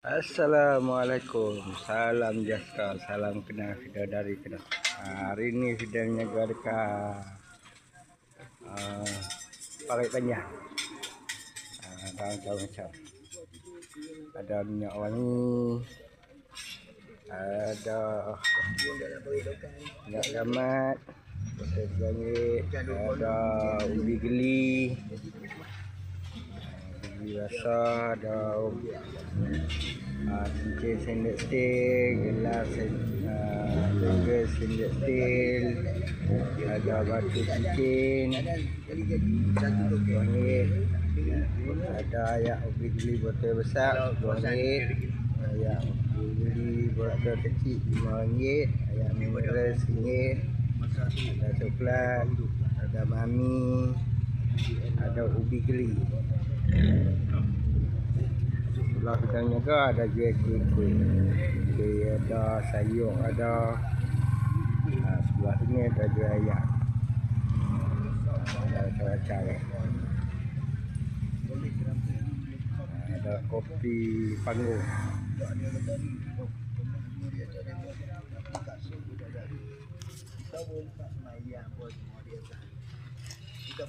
Assalamualaikum, salam sejahtera, salam kenal kita dari Kedah. Hari ini sedang menjaga dekat Parit Panjang. Macam ada minyak wangi, ada minyak gamat, ada ubi geli, rasa, ada cincin sendok steel, gelas juga sendok steel, ada batu cincin, RM2, ada ayak ubi geli botol besar RM2, ayak ubi geli botol kecil RM5, ayak mineral RM1, ada coklat, ada mami, ada ubi geli. Sebelah kita jaga ada jual kuih, ada sayur, ada sebelah sini ada jual ayam, ada macam-macam. Ada kopi panggung. Kita